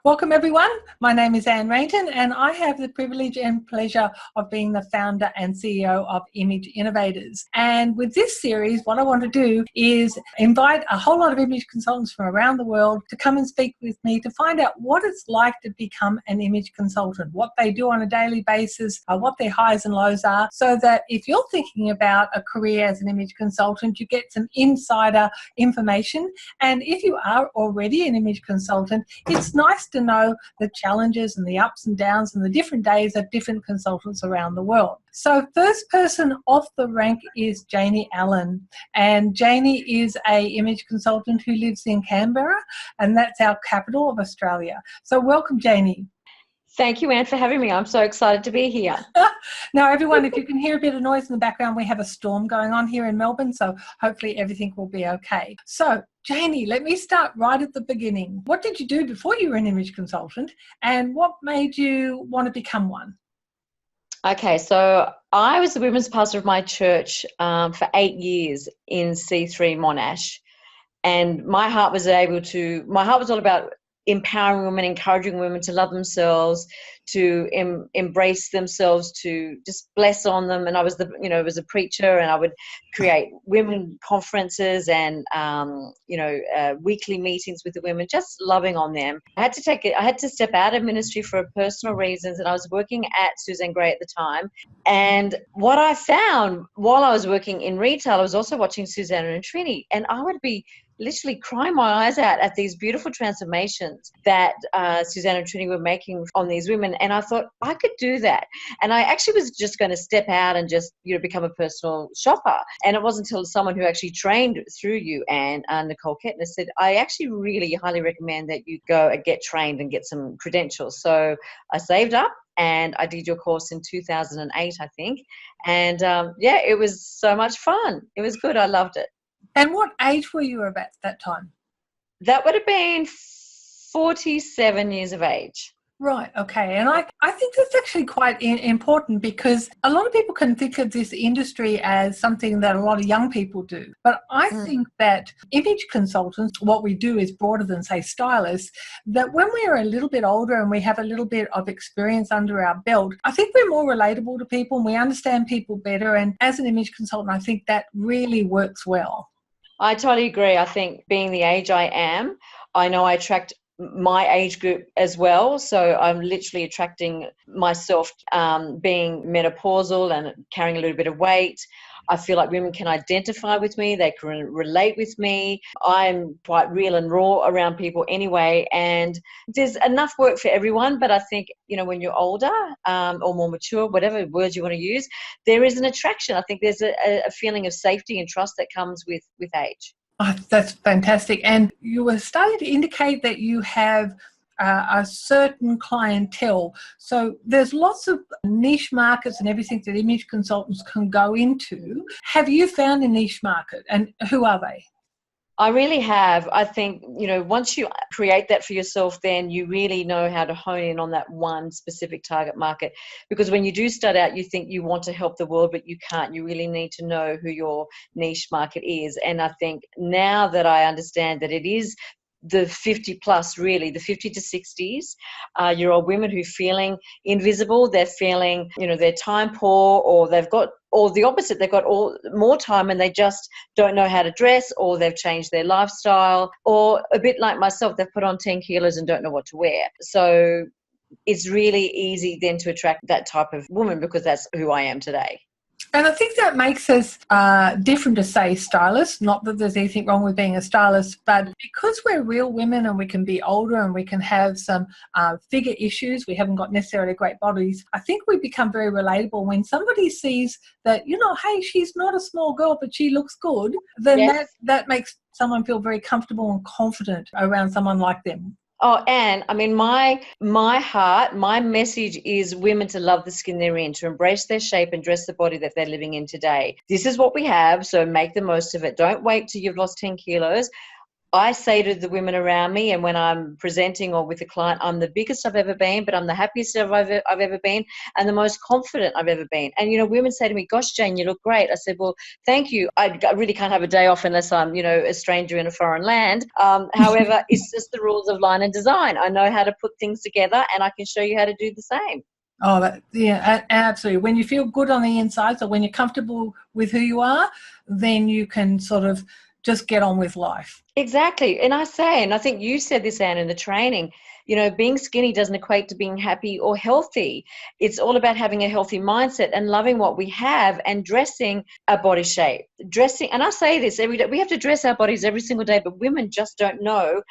Welcome everyone. My name is Reinten and I have the privilege and pleasure of being the founder and CEO of Image Innovators. And with this series, what I want to do is invite a whole lot of image consultants from around the world to come and speak with me to find out what it's like to become an image consultant, what they do on a daily basis, what their highs and lows are, so that if you're thinking about a career as an image consultant, you get some insider information. And if you are already an image consultant, it's nice to know the challenges and the ups and downs and the different days of different consultants around the world. So first person off the rank is Janie Allen. And Janie is an image consultant who lives in Canberra, and that's our capital of Australia. So welcome, Janie. Thank you, Anne, for having me. I'm so excited to be here. Now, everyone, if you can hear a bit of noise in the background, we have a storm going on here in Melbourne, so hopefully everything will be okay. So, Janie, let me start right at the beginning. What did you do before you were an image consultant, and what made you want to become one? Okay, so I was the women's pastor of my church for 8 years in C3 Monash, and my heart was all about empowering women, encouraging women to love themselves, to embrace themselves, to just bless on them. And I was was a preacher, and I would create women conferences and weekly meetings with the women, just loving on them. I had to step out of ministry for personal reasons, and I was working at Suzanne Gray at the time. And what I found while I was working in retail, I was also watching Suzanne and Trini, and I would be literally crying my eyes out at these beautiful transformations that Suzanne and Trini were making on these women. And I thought I could do that. And I actually was just going to step out and just, become a personal shopper. And it wasn't until someone who actually trained through you, and Nicole Kettner, said, I actually really highly recommend that you go and get trained and get some credentials. So I saved up and I did your course in 2008, I think. And it was so much fun. It was good. I loved it. And what age were you at that time? That would have been 47 years of age. Right, okay. And I think that's actually quite important, because a lot of people can think of this industry as something that a lot of young people do. But I think that image consultants, what we do is broader than, say, stylists, that when we're a little bit older and we have a little bit of experience under our belt, I think we're more relatable to people and we understand people better. And as an image consultant, I think that really works well. I totally agree. I think being the age I am, I know I attract my age group as well. So I'm literally attracting myself being menopausal and carrying a little bit of weight. I feel like women can identify with me. They can relate with me. I'm quite real and raw around people anyway. And there's enough work for everyone. But I think, when you're older or more mature, whatever words you want to use, there is an attraction. I think there's a feeling of safety and trust that comes with age. Oh, that's fantastic. And you were starting to indicate that you have a certain clientele. So there's lots of niche markets and everything that image consultants can go into. Have you found a niche market, and who are they? I really have. I think, once you create that for yourself, then you really know how to hone in on that one specific target market. Because when you do start out, you think you want to help the world, but you can't. You really need to know who your niche market is. And I think now that I understand that it is the 50 plus, really, the 50 to 60s, year old women who are feeling invisible, they're feeling, they're time poor, or they've got, or the opposite, they've got more time and they just don't know how to dress, or they've changed their lifestyle, or a bit like myself, they've put on 10 kilos and don't know what to wear. So it's really easy then to attract that type of woman, because that's who I am today. And I think that makes us different to, say, stylists. Not that there's anything wrong with being a stylist, but because we're real women and we can be older and we can have some figure issues, we haven't got necessarily great bodies, I think we become very relatable when somebody sees that, hey, she's not a small girl, but she looks good, then yes, that makes someone feel very comfortable and confident around someone like them. Oh, Anne, I mean, my heart, my message is women to love the skin they're in, to embrace their shape and dress the body that they're living in today. This is what we have, so make the most of it. Don't wait till you've lost 10 kilos. I say to the women around me, and when I'm presenting or with a client, I'm the biggest I've ever been, but I'm the happiest I've ever been, and the most confident I've ever been. And, women say to me, gosh, Jane, you look great. I said, well, thank you. I really can't have a day off unless I'm, a stranger in a foreign land. However, it's just the rules of line and design. I know how to put things together, and I can show you how to do the same. Oh, yeah, absolutely. When you feel good on the inside, so when you're comfortable with who you are, then you can sort of just get on with life. Exactly. And I think you said this, Anne, in the training, being skinny doesn't equate to being happy or healthy. It's all about having a healthy mindset and loving what we have and dressing our body shape. And I say this every day, we have to dress our bodies every single day, but women just don't know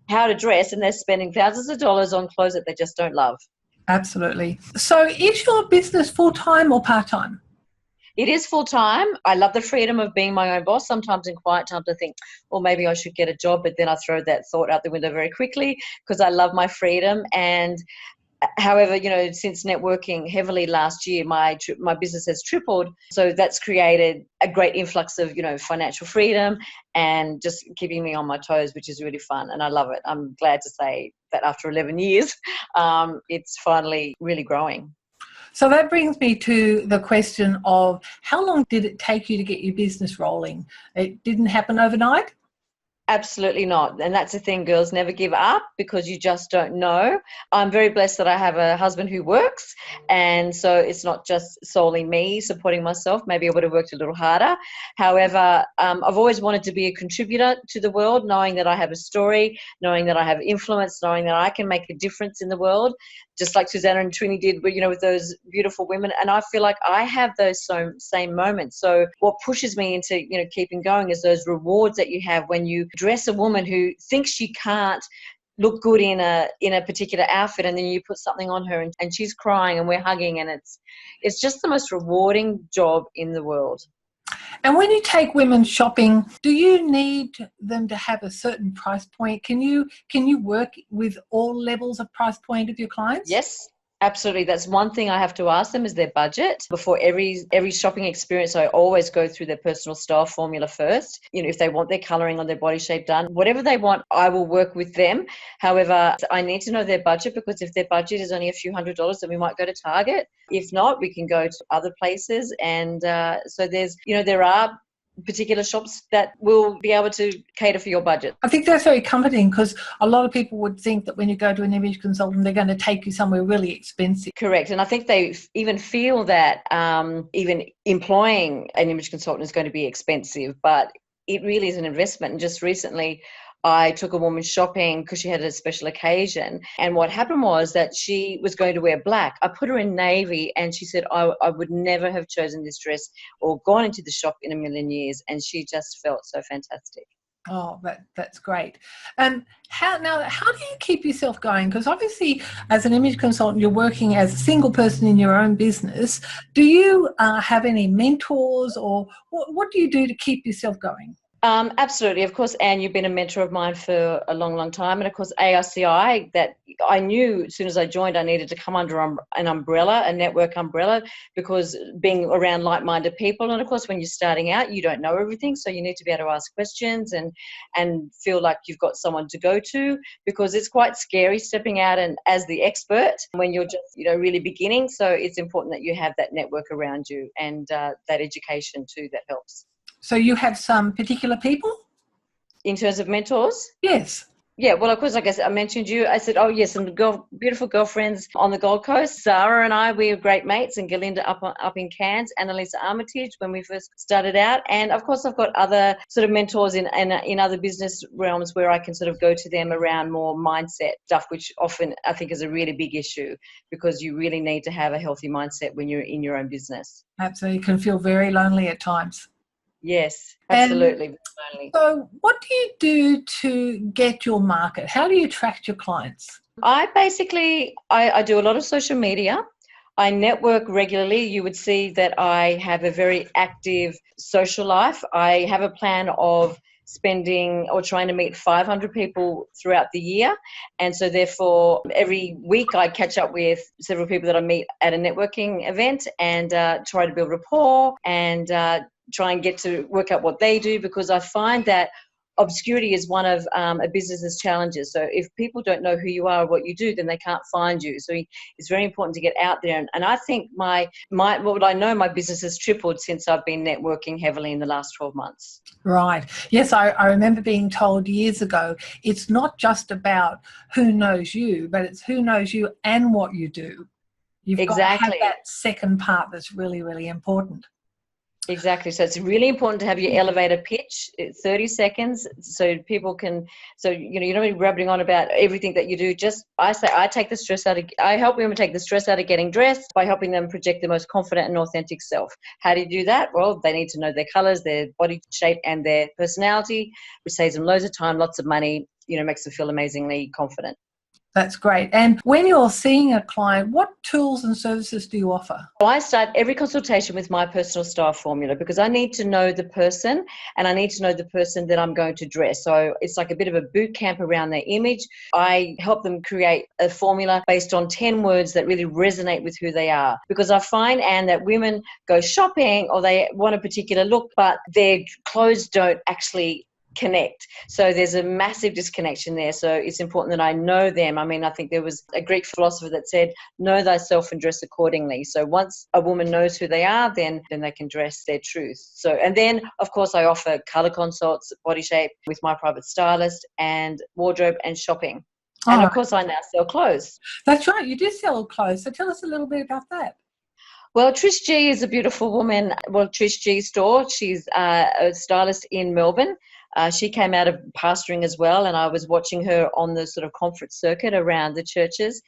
how to dress, and they're spending thousands of dollars on clothes that they just don't love. Absolutely. So is your business full-time or part-time? It is full-time. I love the freedom of being my own boss. Sometimes in quiet times I think, well, maybe I should get a job, but then I throw that thought out the window very quickly because I love my freedom. And however, since networking heavily last year, my business has tripled. So that's created a great influx of, financial freedom and just keeping me on my toes, which is really fun. And I love it. I'm glad to say that after 11 years, it's finally really growing. So that brings me to the question of how long did it take you to get your business rolling? It didn't happen overnight? Absolutely not. And that's the thing, girls, never give up because you just don't know. I'm very blessed that I have a husband who works. And so it's not just solely me supporting myself. Maybe I would have worked a little harder. However, I've always wanted to be a contributor to the world, knowing that I have a story, knowing that I have influence, knowing that I can make a difference in the world, just like Susanna and Trini did, with those beautiful women. And I feel like I have those same moments. So what pushes me into, keeping going is those rewards that you have when you dress a woman who thinks she can't look good in a particular outfit, and then you put something on her and she's crying and we're hugging, and it's just the most rewarding job in the world. And when you take women shopping, do you need them to have a certain price point? Can you work with all levels of price point of your clients? Yes. Absolutely. That's one thing I have to ask them is their budget. Before every shopping experience, I always go through their personal style formula first. If they want their colouring or their body shape done, whatever they want, I will work with them. However, I need to know their budget, because if their budget is only a few $100s, then we might go to Target. If not, we can go to other places. And so there are particular shops that will be able to cater for your budget. I think that's very comforting, because a lot of people would think that when you go to an image consultant, they're going to take you somewhere really expensive. Correct. And I think they even feel that even employing an image consultant is going to be expensive, but it really is an investment. And just recently, I took a woman shopping because she had a special occasion. And what happened was that she was going to wear black. I put her in navy, and she said, I would never have chosen this dress or gone into the shop in a million years. And she just felt so fantastic. Oh, that's great. And how do you keep yourself going? Because obviously, as an image consultant, you're working as a single person in your own business. Do you have any mentors, or what do you do to keep yourself going? Absolutely. Of course, Anne, you've been a mentor of mine for a long, long time. And of course, AICI, that I knew as soon as I joined, I needed to come under an umbrella, a network umbrella, because being around like-minded people. And of course, when you're starting out, you don't know everything. So you need to be able to ask questions and feel like you've got someone to go to, because it's quite scary stepping out and as the expert when you're just, really beginning. So it's important that you have that network around you and that education too that helps. So you have some particular people? In terms of mentors? Yes. Yeah, well, of course, like I mentioned you. I said, oh, yes, and beautiful girlfriends on the Gold Coast. Zara and I, we were great mates, and Galinda up in Cairns, Annalisa Armitage when we first started out. And, of course, I've got other sort of mentors in other business realms where I can sort of go to them around more mindset stuff, which often I think is a really big issue, because you really need to have a healthy mindset when you're in your own business. Absolutely. You can feel very lonely at times. Yes, absolutely. So what do you do to get your market? How do you attract your clients? I do a lot of social media. I network regularly. You would see that I have a very active social life. I have a plan of spending or trying to meet 500 people throughout the year. And so therefore, every week I catch up with several people that I meet at a networking event and try to build rapport and try and get to work out what they do, because I find that obscurity is one of a business's challenges. So if people don't know who you are or what you do, then they can't find you. So it's very important to get out there. And I think my business has tripled since I've been networking heavily in the last 12 months. Right. Yes, I remember being told years ago, it's not just about who knows you, but it's who knows you and what you do. You've got to have that second part that's really, really important. Exactly. So it's really important to have your elevator pitch, 30 seconds, so people can, you don't be rubbing on about everything that you do. I help women take the stress out of getting dressed by helping them project their most confident and authentic self. How do you do that? Well, they need to know their colors, their body shape, and their personality, which saves them loads of time, lots of money, makes them feel amazingly confident. That's great. And when you're seeing a client, what tools and services do you offer? I start every consultation with my personal style formula, because I need to know the person and I need to know the person that I'm going to dress. So it's like a bit of a boot camp around their image. I help them create a formula based on 10 words that really resonate with who they are. Because I find, Anne, that women go shopping or they want a particular look, but their clothes don't actually connect. So there's a massive disconnection there. So it's important that I know them. I mean, I think there was a Greek philosopher that said, know thyself and dress accordingly. So once a woman knows who they are, then they can dress their truth. So, and then of course I offer color consults, body shape with my private stylist, and wardrobe and shopping. And of course I now sell clothes. That's right. You do sell clothes. So tell us a little bit about that. Well, Trish G is a beautiful woman. Well, Trish G store. She's a stylist in Melbourne. She came out of pastoring as well, and I was watching her on the sort of conference circuit around the churches,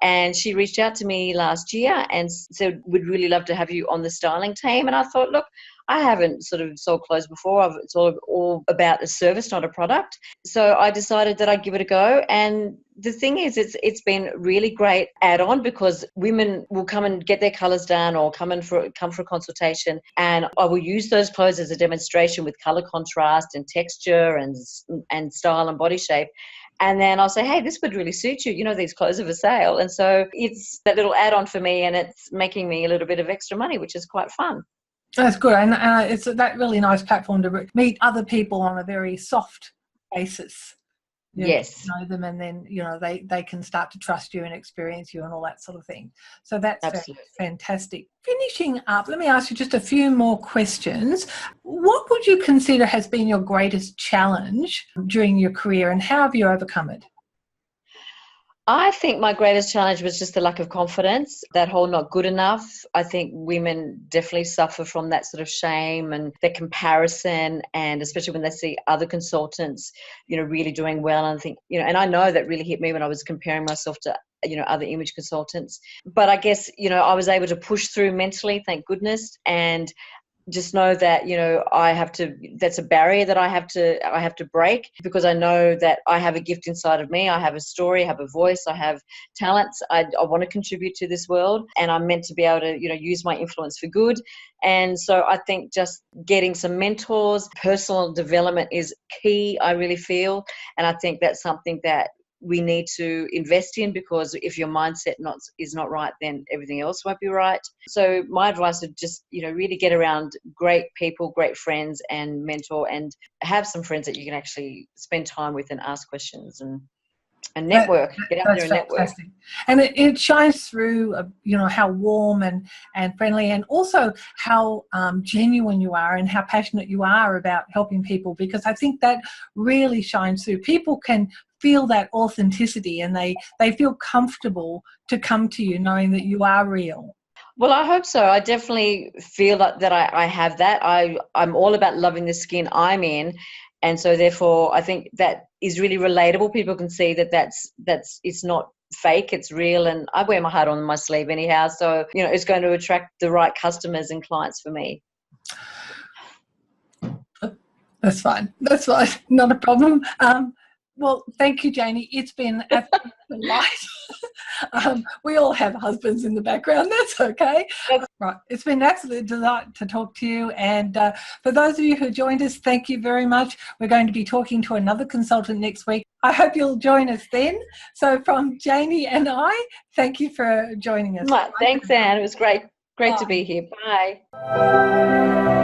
and she reached out to me last year and said, we'd really love to have you on the styling team. And I thought, look, I haven't sort of sold clothes before. It's all about a service, not a product. So I decided that I'd give it a go. And the thing is, it's been really great add-on, because women will come and get their colours done or come for a consultation, and I will use those clothes as a demonstration with colour contrast and texture and style and body shape. And then I'll say, hey, this would really suit you. These clothes are for sale. And so it's that little add-on for me, and it's making me a little bit of extra money, which is quite fun. That's good. And it's that really nice platform to meet other people on a very soft basis. Yes. Know them, and then, they can start to trust you and experience you and all that sort of thing. So that's fantastic. Finishing up, let me ask you just a few more questions. What would you consider has been your greatest challenge during your career, and how have you overcome it? I think my greatest challenge was just the lack of confidence, that whole not good enough. I think women definitely suffer from that sort of shame and the comparison, and especially when they see other consultants, really doing well. And I think, and I know that really hit me when I was comparing myself to, other image consultants. But I guess, I was able to push through mentally, thank goodness, and just know that, that's a barrier that I have to break, because I know that I have a gift inside of me. I have a story, I have a voice, I have talents. I want to contribute to this world, and I'm meant to be able to, use my influence for good. And so I think just getting some mentors, personal development is key, I really feel. And I think that's something that we need to invest in, because if your mindset is not right, then everything else won't be right. So my advice would just, really get around great people, great friends, and mentor, and have some friends that you can actually spend time with and ask questions and network. Get out there and network. And it shines through, how warm and friendly, and also how genuine you are and how passionate you are about helping people, because I think that really shines through. People can feel that authenticity, and they feel comfortable to come to you knowing that you are real. Well, I hope so. I definitely feel that I have that. I'm all about loving the skin I'm in. And so therefore I think that is really relatable. People can see that's it's not fake, it's real, and I wear my heart on my sleeve anyhow. So, it's going to attract the right customers and clients for me. That's fine. Not a problem. Well, thank you, Janie. It's been a delight. We all have husbands in the background. That's okay. Right. It's been an absolute delight to talk to you. And for those of you who joined us, thank you very much. We're going to be talking to another consultant next week. I hope you'll join us then. So from Janie and I, thank you for joining us. Thanks, Anne. It was great to be here. Bye.